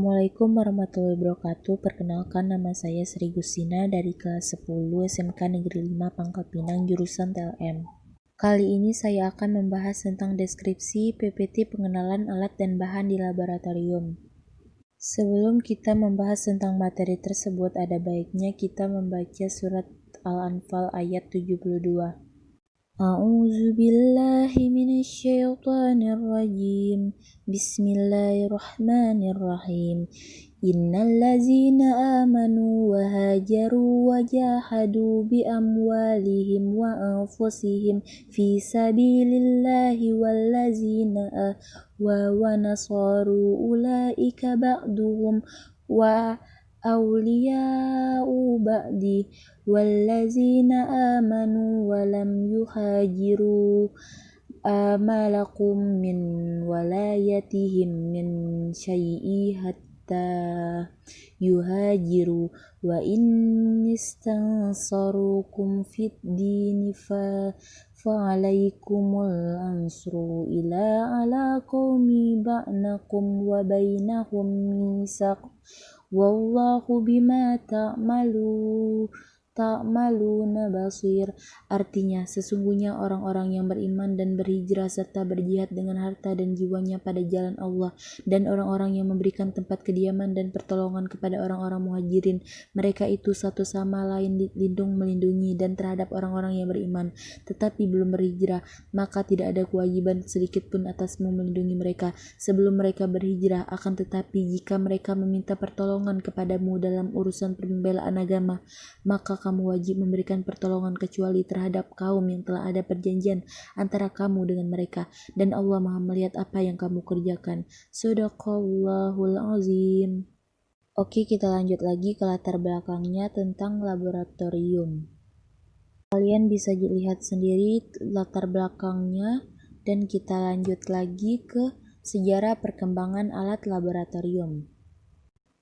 Assalamualaikum warahmatullahi wabarakatuh. Perkenalkan, nama saya Sri Gustina dari kelas 10 SMK Negeri 5 Pangkal Pinang jurusan TLM. Kali ini saya akan membahas tentang deskripsi PPT pengenalan alat dan bahan di laboratorium. Sebelum kita membahas tentang materi tersebut, ada baiknya kita membaca surat Al-Anfal ayat 72. A'udzu billahi minasyaitonir rajim. Bismillahirrahmanirrahim. Innal ladzina amanu wa hajaru wa jahadu bi amwalihim wa anfusihim fi sabilillahi wal ladzina wa nasaru ulaika ba'duhum wa awliya'u ba'di wallazina amanu walam yuhajiru amalakum min walayatihim min syai'i hatta yuhajiru wa innistansarukum fid dini fa'alaikumul ansru ila ala qaumi ba'nakum wa bainahum misaq wallahu bima ta'maluna basir. Artinya, sesungguhnya orang-orang yang beriman dan berhijrah serta berjihad dengan harta dan jiwanya pada jalan Allah, dan orang-orang yang memberikan tempat kediaman dan pertolongan kepada orang-orang muhajirin, mereka itu satu sama lain melindungi dan terhadap orang-orang yang beriman tetapi belum berhijrah, maka tidak ada kewajiban sedikit pun atasmu melindungi mereka sebelum mereka berhijrah. Akan tetapi jika mereka meminta pertolongan kepadamu dalam urusan pembelaan agama, maka kamu wajib memberikan pertolongan kecuali terhadap kaum yang telah ada perjanjian antara kamu dengan mereka, dan Allah Maha melihat apa yang kamu kerjakan. Shadaqallahul azim. Oke, kita lanjut lagi ke latar belakangnya tentang laboratorium. Kalian bisa lihat sendiri latar belakangnya, dan kita lanjut lagi ke sejarah perkembangan alat laboratorium.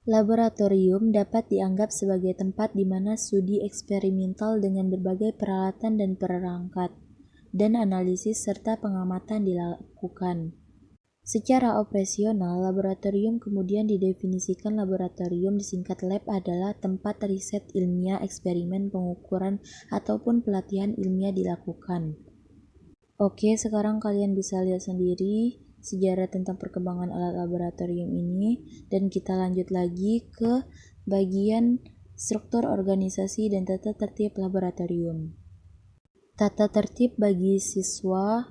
Laboratorium dapat dianggap sebagai tempat di mana studi eksperimental dengan berbagai peralatan dan perangkat, dan analisis serta pengamatan dilakukan. Secara operasional, laboratorium kemudian didefinisikan. Laboratorium disingkat lab adalah tempat riset ilmiah, eksperimen, pengukuran, ataupun pelatihan ilmiah dilakukan. Oke, sekarang kalian bisa lihat sendiri sejarah tentang perkembangan alat laboratorium ini, dan kita lanjut lagi ke bagian struktur organisasi dan tata tertib laboratorium. Tata tertib bagi siswa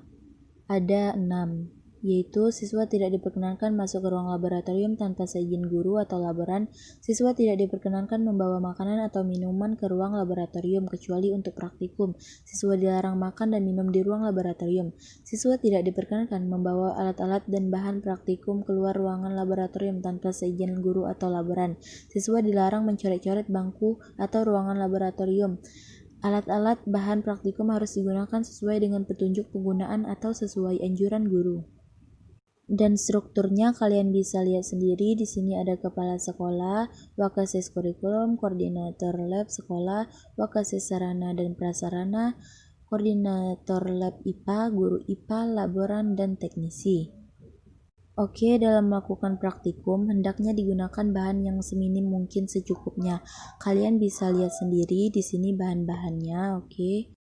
ada 6, yaitu siswa tidak diperkenankan masuk ke ruang laboratorium tanpa seizin guru atau laboran. Siswa tidak diperkenankan membawa makanan atau minuman ke ruang laboratorium kecuali untuk praktikum. Siswa dilarang makan dan minum di ruang laboratorium. Siswa tidak diperkenankan membawa alat-alat dan bahan praktikum keluar ruangan laboratorium tanpa seizin guru atau laboran. Siswa dilarang mencoret-coret bangku atau ruangan laboratorium. Alat-alat bahan praktikum harus digunakan sesuai dengan petunjuk penggunaan atau sesuai anjuran guru. Dan strukturnya kalian bisa lihat sendiri. Di sini ada kepala sekolah, wakasis kurikulum, koordinator lab sekolah, wakasis sarana dan prasarana, koordinator lab IPA, guru IPA, laboran, dan teknisi. Oke, dalam melakukan praktikum, hendaknya digunakan bahan yang seminim mungkin secukupnya. Kalian bisa lihat sendiri di sini bahan-bahannya.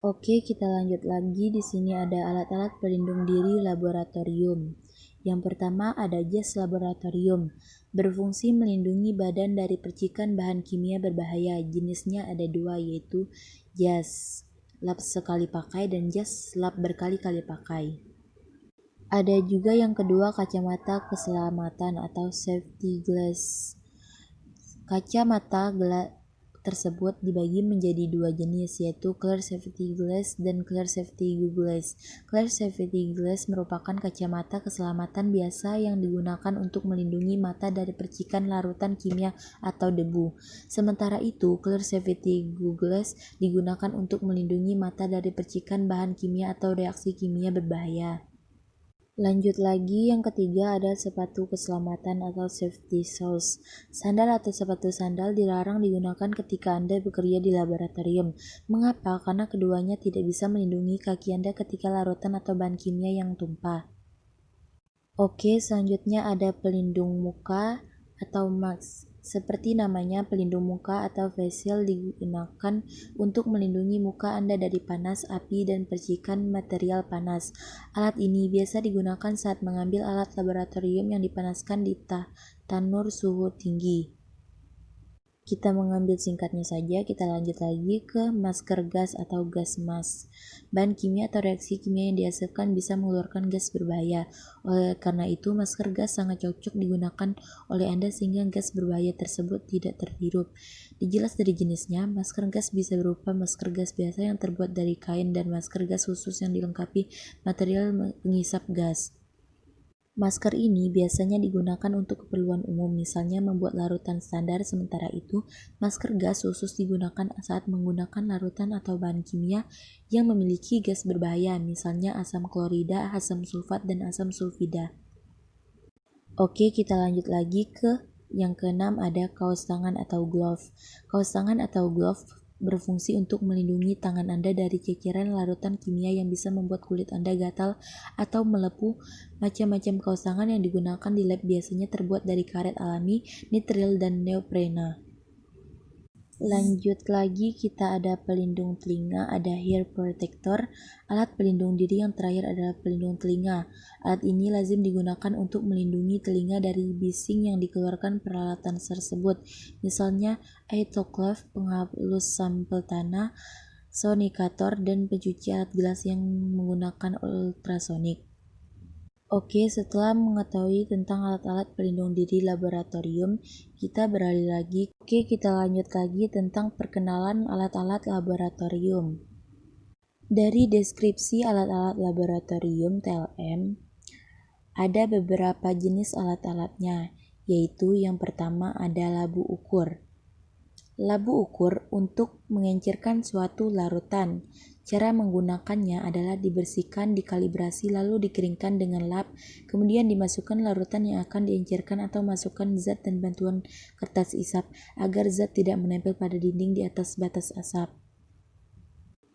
Oke, kita lanjut lagi. Di sini ada alat-alat pelindung diri laboratorium. Yang pertama ada jas laboratorium, berfungsi melindungi badan dari percikan bahan kimia berbahaya. Jenisnya ada 2, yaitu jas lab sekali pakai dan jas lab berkali-kali pakai. Ada juga yang kedua, kacamata keselamatan atau safety glass. Kacamata tersebut dibagi menjadi 2 jenis, yaitu clear safety glass dan clear safety goggles. Clear safety glass merupakan kacamata keselamatan biasa yang digunakan untuk melindungi mata dari percikan larutan kimia atau debu. Sementara itu, clear safety goggles digunakan untuk melindungi mata dari percikan bahan kimia atau reaksi kimia berbahaya. Lanjut lagi, yang ketiga ada sepatu keselamatan atau safety shoes. Sandal atau sepatu sandal dilarang digunakan ketika Anda bekerja di laboratorium. Mengapa? Karena keduanya tidak bisa melindungi kaki Anda ketika larutan atau bahan kimia yang tumpah. Oke, selanjutnya ada pelindung muka atau mask. Seperti namanya, pelindung muka atau face shield digunakan untuk melindungi muka Anda dari panas, api, dan percikan material panas. Alat ini biasa digunakan saat mengambil alat laboratorium yang dipanaskan di tanur suhu tinggi. Kita mengambil singkatnya saja, kita lanjut lagi ke masker gas atau gas mask. Bahan kimia atau reaksi kimia yang dihasilkan bisa mengeluarkan gas berbahaya. Oleh karena itu, masker gas sangat cocok digunakan oleh Anda sehingga gas berbahaya tersebut tidak terhirup. Dijelas dari jenisnya, masker gas bisa berupa masker gas biasa yang terbuat dari kain dan masker gas khusus yang dilengkapi material penghisap gas. Masker ini biasanya digunakan untuk keperluan umum, misalnya membuat larutan standar. Sementara itu, masker gas khusus digunakan saat menggunakan larutan atau bahan kimia yang memiliki gas berbahaya, misalnya asam klorida, asam sulfat, dan asam sulfida. Oke, kita lanjut lagi ke yang keenam, ada kaos tangan atau glove. Kaos tangan atau glove berfungsi untuk melindungi tangan Anda dari ceceran larutan kimia yang bisa membuat kulit Anda gatal atau melepuh. Macam-macam kaos tangan yang digunakan di lab biasanya terbuat dari karet alami, nitril, dan neoprena. Lanjut lagi, kita ada pelindung telinga, ada hair protector. Alat pelindung diri yang terakhir adalah pelindung telinga. Alat ini lazim digunakan untuk melindungi telinga dari bising yang dikeluarkan peralatan tersebut. Misalnya autoclave, penghalus sampel tanah, sonikator, dan pencuci alat gelas yang menggunakan ultrasonik. Oke, setelah mengetahui tentang alat-alat pelindung diri laboratorium, kita beralih lagi. Oke, kita lanjut lagi tentang perkenalan alat-alat laboratorium. Dari deskripsi alat-alat laboratorium TLM, ada beberapa jenis alat-alatnya, yaitu yang pertama ada labu ukur. Labu ukur untuk mengencirkan suatu larutan. Cara menggunakannya adalah dibersihkan, dikalibrasi, lalu dikeringkan dengan lap, kemudian dimasukkan larutan yang akan diencirkan atau masukkan zat dan bantuan kertas isap agar zat tidak menempel pada dinding di atas batas asap.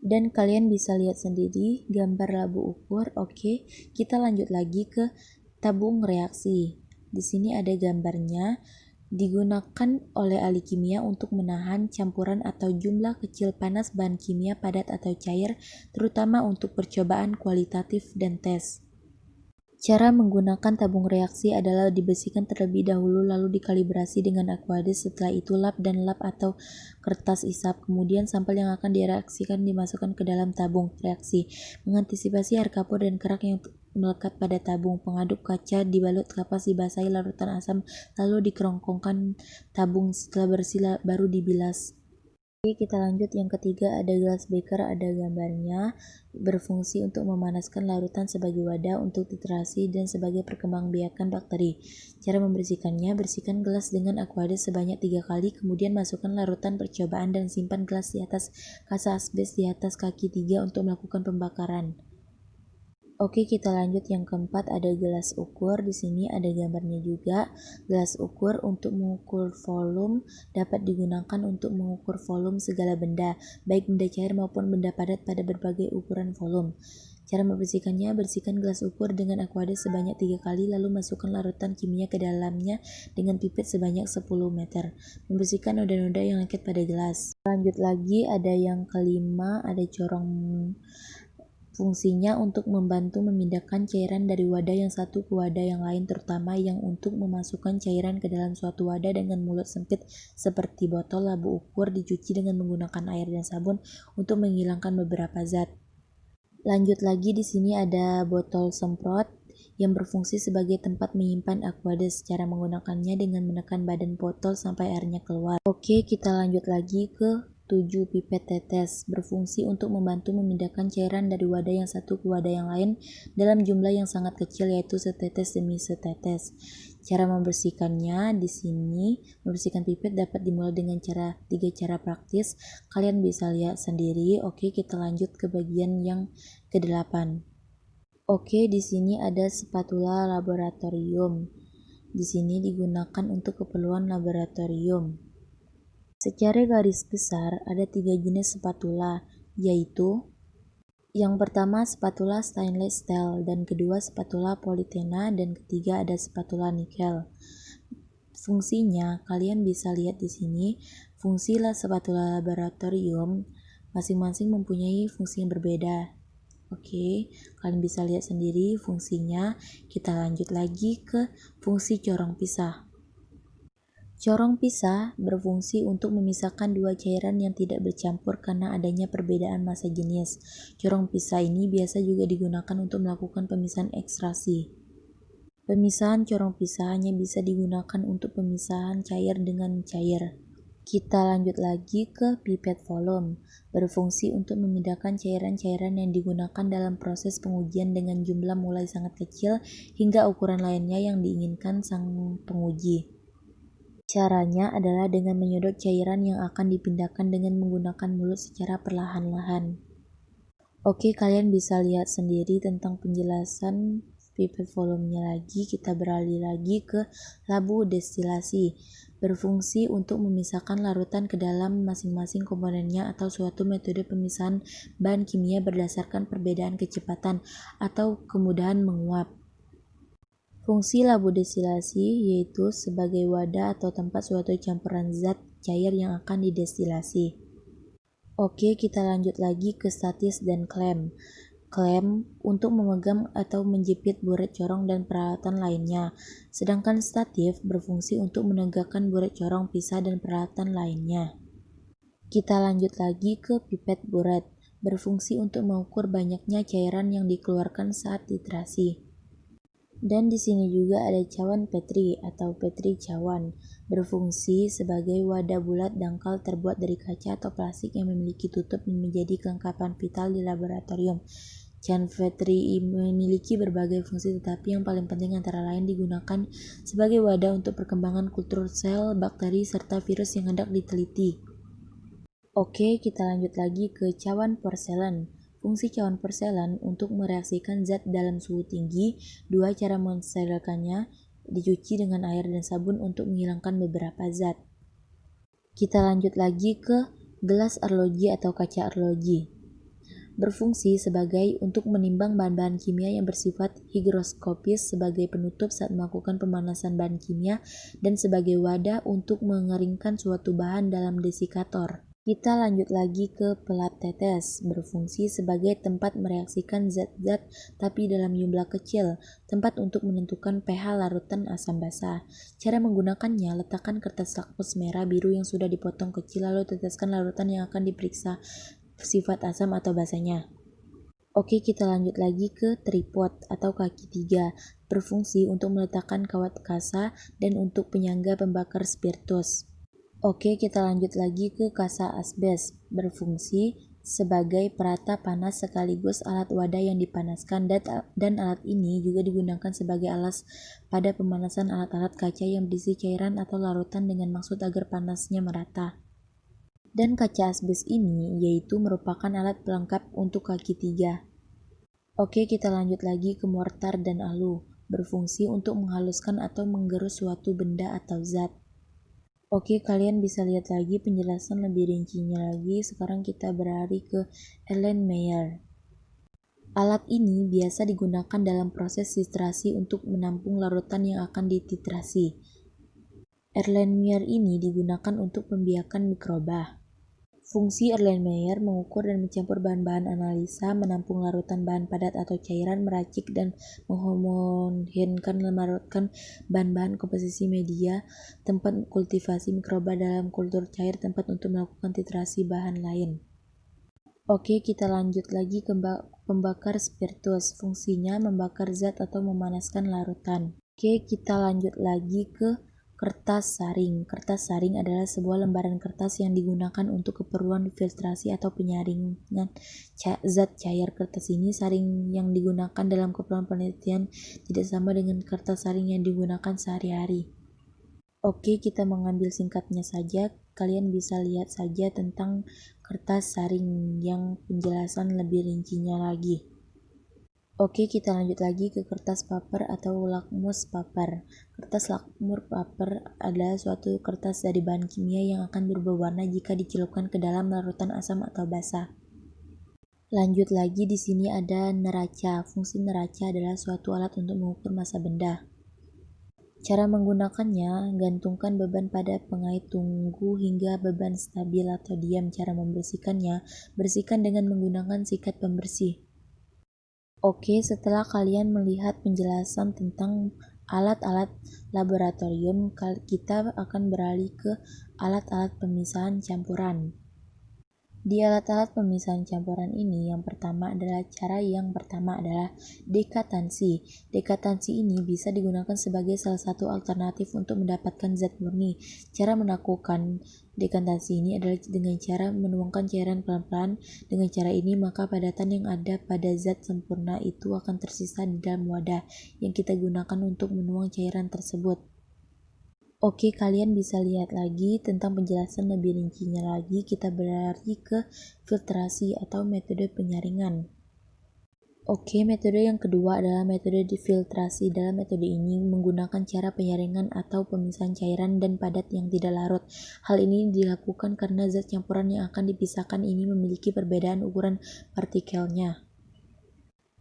Dan kalian bisa lihat sendiri gambar labu ukur. Oke, kita lanjut lagi ke tabung reaksi. Di sini ada gambarnya. Digunakan oleh ahli kimia untuk menahan campuran atau jumlah kecil panas bahan kimia padat atau cair, terutama untuk percobaan kualitatif dan tes. Cara menggunakan tabung reaksi adalah dibersihkan terlebih dahulu lalu dikalibrasi dengan Aqueduct, setelah itu lap dan lap atau kertas isap. Kemudian sampel yang akan direaksikan dimasukkan ke dalam tabung reaksi. Mengantisipasi air kapur dan kerak yang melekat pada tabung, pengaduk kaca dibalut kapas dibasahi larutan asam lalu dikerongkongkan tabung. Setelah bersih baru dibilas. Oke, kita lanjut yang ketiga, ada gelas beaker, ada gambarnya, berfungsi untuk memanaskan larutan sebagai wadah untuk titrasi dan sebagai perkembangbiakan bakteri. Cara membersihkannya, bersihkan gelas dengan Aqueduct sebanyak 3 kali, kemudian masukkan larutan percobaan dan simpan gelas di atas kasa asbes di atas kaki 3 untuk melakukan pembakaran. Oke, kita lanjut yang keempat, ada gelas ukur. Di sini ada gambarnya juga. Gelas ukur untuk mengukur volume dapat digunakan untuk mengukur volume segala benda, baik benda cair maupun benda padat pada berbagai ukuran volume. Cara membersihkannya, bersihkan gelas ukur dengan Aqueduct sebanyak 3 kali, lalu masukkan larutan kimia ke dalamnya dengan pipet sebanyak 10 meter. Membersihkan noda-noda yang lengket pada gelas. Lanjut lagi, ada yang kelima, ada corong. Fungsinya untuk membantu memindahkan cairan dari wadah yang satu ke wadah yang lain, terutama yang untuk memasukkan cairan ke dalam suatu wadah dengan mulut sempit seperti botol. Labu ukur dicuci dengan menggunakan air dan sabun untuk menghilangkan beberapa zat. Lanjut lagi, di sini ada botol semprot yang berfungsi sebagai tempat menyimpan Aqueduct. Cara menggunakannya dengan menekan badan botol sampai airnya keluar. Oke, kita lanjut lagi ke 7 pipet tetes, berfungsi untuk membantu memindahkan cairan dari wadah yang satu ke wadah yang lain dalam jumlah yang sangat kecil, yaitu setetes demi setetes. Cara membersihkannya, di sini membersihkan pipet dapat dimulai dengan 3 cara praktis. Kalian bisa lihat sendiri. Oke, kita lanjut ke bagian yang ke-8. Oke, di sini ada spatula laboratorium. Di sini digunakan untuk keperluan laboratorium. Secara garis besar, ada 3 jenis spatula, yaitu yang pertama spatula stainless steel, dan kedua spatula politena, dan ketiga ada spatula nikel. Fungsinya, kalian bisa lihat di sini, fungsi spatula laboratorium masing-masing mempunyai fungsi yang berbeda. Oke, kalian bisa lihat sendiri fungsinya. Kita lanjut lagi ke fungsi corong pisah. Corong pisah berfungsi untuk memisahkan dua cairan yang tidak bercampur karena adanya perbedaan massa jenis. Corong pisah ini biasa juga digunakan untuk melakukan pemisahan ekstraksi. Pemisahan corong pisah hanya bisa digunakan untuk pemisahan cair dengan cair. Kita lanjut lagi ke pipet volume, berfungsi untuk memindahkan cairan-cairan yang digunakan dalam proses pengujian dengan jumlah mulai sangat kecil hingga ukuran lainnya yang diinginkan sang penguji. Caranya adalah dengan menyedot cairan yang akan dipindahkan dengan menggunakan mulut secara perlahan-lahan. Oke, kalian bisa lihat sendiri tentang penjelasan pipet volumenya lagi. Kita beralih lagi ke labu destilasi, berfungsi untuk memisahkan larutan ke dalam masing-masing komponennya atau suatu metode pemisahan bahan kimia berdasarkan perbedaan kecepatan atau kemudahan menguap. Fungsi labu destilasi yaitu sebagai wadah atau tempat suatu campuran zat cair yang akan didestilasi. Oke, kita lanjut lagi ke statis dan klem. Klem untuk memegang atau menjepit buret corong dan peralatan lainnya. Sedangkan statif berfungsi untuk menegakkan buret corong pisah dan peralatan lainnya. Kita lanjut lagi ke pipet buret. Berfungsi untuk mengukur banyaknya cairan yang dikeluarkan saat titrasi. Dan di sini juga ada cawan Petri atau Petri cawan, berfungsi sebagai wadah bulat dangkal terbuat dari kaca atau plastik yang memiliki tutup dan menjadi kelengkapan vital di laboratorium. Cawan Petri memiliki berbagai fungsi, tetapi yang paling penting antara lain digunakan sebagai wadah untuk perkembangan kultur sel, bakteri, serta virus yang hendak diteliti. Oke, kita lanjut lagi ke cawan porselen. Fungsi cawan porselen untuk mereaksikan zat dalam suhu tinggi. Dua cara mensterilkannya, dicuci dengan air dan sabun untuk menghilangkan beberapa zat. Kita lanjut lagi ke gelas arloji atau kaca arloji. Berfungsi sebagai untuk menimbang bahan-bahan kimia yang bersifat higroskopis sebagai penutup saat melakukan pemanasan bahan kimia dan sebagai wadah untuk mengeringkan suatu bahan dalam desikator. Kita lanjut lagi ke pelat tetes, berfungsi sebagai tempat mereaksikan zat-zat tapi dalam jumlah kecil, tempat untuk menentukan pH larutan asam basa. Cara menggunakannya, letakkan kertas lakmus merah biru yang sudah dipotong kecil lalu teteskan larutan yang akan diperiksa sifat asam atau basanya. Oke, kita lanjut lagi ke tripod atau kaki tiga, berfungsi untuk meletakkan kawat kasa dan untuk penyangga pembakar spiritus. Oke, kita lanjut lagi ke kasa asbes, berfungsi sebagai perata panas sekaligus alat wadah yang dipanaskan dan alat ini juga digunakan sebagai alas pada pemanasan alat-alat kaca yang berisi cairan atau larutan dengan maksud agar panasnya merata. Dan kaca asbes ini yaitu merupakan alat pelengkap untuk kaki tiga. Oke, kita lanjut lagi ke mortar dan alu, berfungsi untuk menghaluskan atau menggerus suatu benda atau zat. Oke, kalian bisa lihat lagi penjelasan lebih rincinya lagi. Sekarang kita beralih ke Erlenmeyer. Alat ini biasa digunakan dalam proses titrasi untuk menampung larutan yang akan dititrasi. Erlenmeyer ini digunakan untuk pembiakan mikroba. Fungsi Erlenmeyer mengukur dan mencampur bahan-bahan analisa, menampung larutan bahan padat atau cairan, meracik dan menghomogenkan melarutkan bahan-bahan komposisi media, tempat kultivasi mikroba dalam kultur cair, tempat untuk melakukan titrasi bahan lain. Oke, kita lanjut lagi ke pembakar spiritus. Fungsinya membakar zat atau memanaskan larutan. Oke, kita lanjut lagi ke kertas saring. Kertas saring adalah sebuah lembaran kertas yang digunakan untuk keperluan filtrasi atau penyaringan zat cair. Kertas ini saring yang digunakan dalam keperluan penelitian tidak sama dengan kertas saring yang digunakan sehari-hari. Oke, kita mengambil singkatnya saja. Kalian bisa lihat saja tentang kertas saring yang penjelasan lebih rincinya lagi. Oke, kita lanjut lagi ke kertas paper atau lakmus paper. Kertas lakmus paper adalah suatu kertas dari bahan kimia yang akan berubah warna jika dicelupkan ke dalam larutan asam atau basa. Lanjut lagi, di sini ada neraca. Fungsi neraca adalah suatu alat untuk mengukur massa benda. Cara menggunakannya, gantungkan beban pada pengait tunggu hingga beban stabil atau diam. Cara membersihkannya, bersihkan dengan menggunakan sikat pembersih. Oke, setelah kalian melihat penjelasan tentang alat-alat laboratorium, kita akan beralih ke alat-alat pemisahan campuran. Di alat-alat pemisahan campuran ini, yang pertama adalah dekatansi. Dekatansi ini bisa digunakan sebagai salah satu alternatif untuk mendapatkan zat murni. Cara melakukan dekatansi ini adalah dengan cara menuangkan cairan pelan-pelan. Dengan cara ini, maka padatan yang ada pada zat sempurna itu akan tersisa di dalam wadah yang kita gunakan untuk menuang cairan tersebut. Oke, kalian bisa lihat lagi tentang penjelasan lebih rincinya lagi. Kita beralih ke filtrasi atau metode penyaringan. Oke, metode yang kedua adalah metode difiltrasi. Dalam metode ini menggunakan cara penyaringan atau pemisahan cairan dan padat yang tidak larut. Hal ini dilakukan karena zat campuran yang akan dipisahkan ini memiliki perbedaan ukuran partikelnya.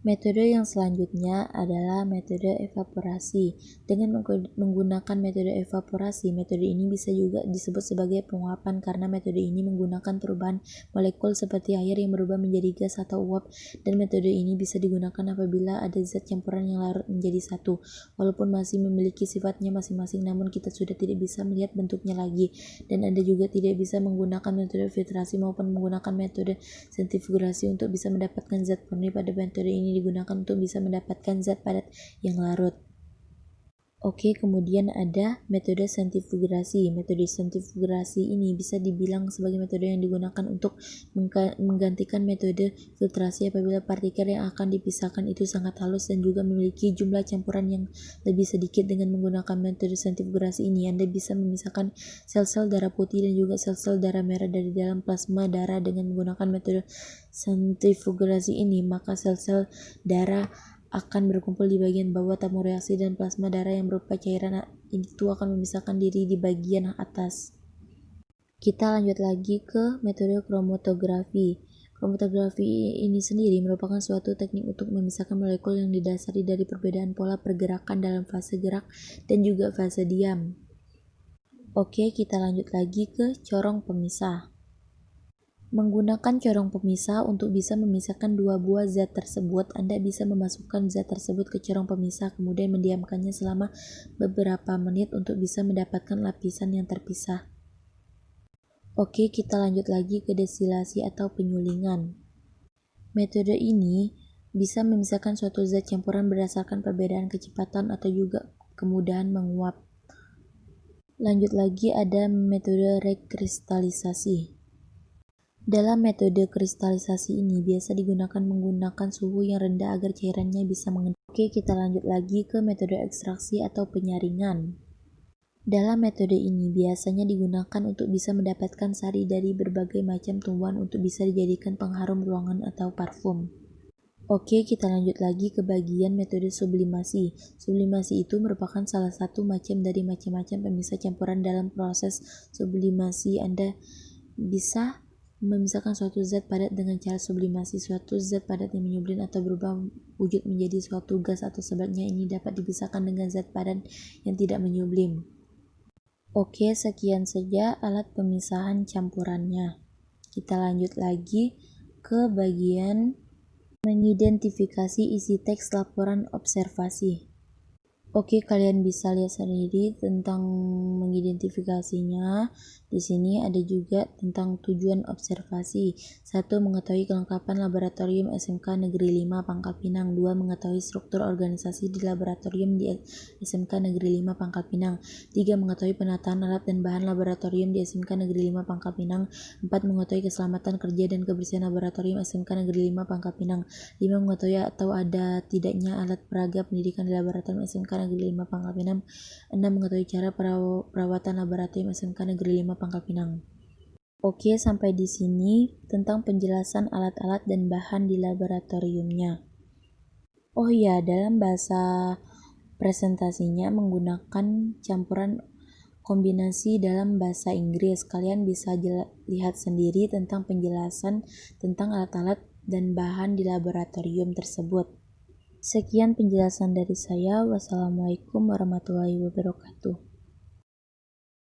Metode yang selanjutnya adalah metode evaporasi. Dengan menggunakan metode evaporasi, metode ini bisa juga disebut sebagai penguapan karena metode ini menggunakan perubahan molekul seperti air yang berubah menjadi gas atau uap, dan metode ini bisa digunakan apabila ada zat campuran yang larut menjadi satu. Walaupun masih memiliki sifatnya masing-masing, namun kita sudah tidak bisa melihat bentuknya lagi, dan Anda juga tidak bisa menggunakan metode filtrasi maupun menggunakan metode sentrifugasi untuk bisa mendapatkan zat murni. Pada metode ini digunakan untuk bisa mendapatkan zat padat yang larut. Oke, kemudian ada metode sentrifugasi. Metode sentrifugasi ini bisa dibilang sebagai metode yang digunakan untuk menggantikan metode filtrasi apabila partikel yang akan dipisahkan itu sangat halus dan juga memiliki jumlah campuran yang lebih sedikit. Dengan menggunakan metode sentrifugasi ini, Anda bisa memisahkan sel-sel darah putih dan juga sel-sel darah merah dari dalam plasma darah. Dengan menggunakan metode sentrifugasi ini, maka sel-sel darah akan berkumpul di bagian bawah tabung reaksi dan plasma darah yang berupa cairan itu akan memisahkan diri di bagian atas. Kita lanjut lagi ke metode kromatografi. Kromatografi ini sendiri merupakan suatu teknik untuk memisahkan molekul yang didasari dari perbedaan pola pergerakan dalam fase gerak dan juga fase diam. Oke, kita lanjut lagi ke corong pemisah. Menggunakan corong pemisah untuk bisa memisahkan dua buah zat tersebut, Anda bisa memasukkan zat tersebut ke corong pemisah, kemudian mendiamkannya selama beberapa menit untuk bisa mendapatkan lapisan yang terpisah. Oke, kita lanjut lagi ke destilasi atau penyulingan. Metode ini bisa memisahkan suatu zat campuran berdasarkan perbedaan kecepatan atau juga kemudahan menguap. Lanjut lagi ada metode rekristalisasi. Dalam metode kristalisasi ini biasa digunakan menggunakan suhu yang rendah agar cairannya bisa mengendap. Oke, kita lanjut lagi ke metode ekstraksi atau penyaringan. Dalam metode ini biasanya digunakan untuk bisa mendapatkan sari dari berbagai macam tumbuhan untuk bisa dijadikan pengharum ruangan atau parfum. Oke, kita lanjut lagi ke bagian metode sublimasi. Sublimasi itu merupakan salah satu macam dari macam-macam pemisah campuran. Dalam proses sublimasi, Anda bisa memisahkan suatu zat padat dengan cara sublimasi. Suatu zat padat yang menyublim atau berubah wujud menjadi suatu gas atau sebaliknya, ini dapat dipisahkan dengan zat padat yang tidak menyublim. Oke, sekian saja alat pemisahan campurannya. Kita lanjut lagi ke bagian mengidentifikasi isi teks laporan observasi. Oke, kalian bisa lihat sendiri tentang mengidentifikasinya. Di sini ada juga tentang tujuan observasi. 1. Mengetahui kelengkapan laboratorium SMK Negeri 5 Pangkal Pinang. 2. Mengetahui struktur organisasi di laboratorium di SMK Negeri 5 Pangkal Pinang. 3. Mengetahui penataan alat dan bahan laboratorium di SMK Negeri 5 Pangkal Pinang. 4. Mengetahui keselamatan kerja dan kebersihan laboratorium SMK Negeri 5 Pangkal Pinang. 5. Mengetahui atau ada tidaknya alat peraga pendidikan di laboratorium SMK Negeri 5 Pangkal Pinang. 6. Mengetahui cara perawatan laboratorium SMK Negeri 5 Pangkal Pinang. Oke, sampai di sini tentang penjelasan alat-alat dan bahan di laboratoriumnya. Oh iya, dalam bahasa presentasinya menggunakan campuran kombinasi dalam bahasa Inggris. Kalian bisa lihat sendiri tentang penjelasan tentang alat-alat dan bahan di laboratorium tersebut. Sekian penjelasan dari saya. Wassalamualaikum warahmatullahi wabarakatuh.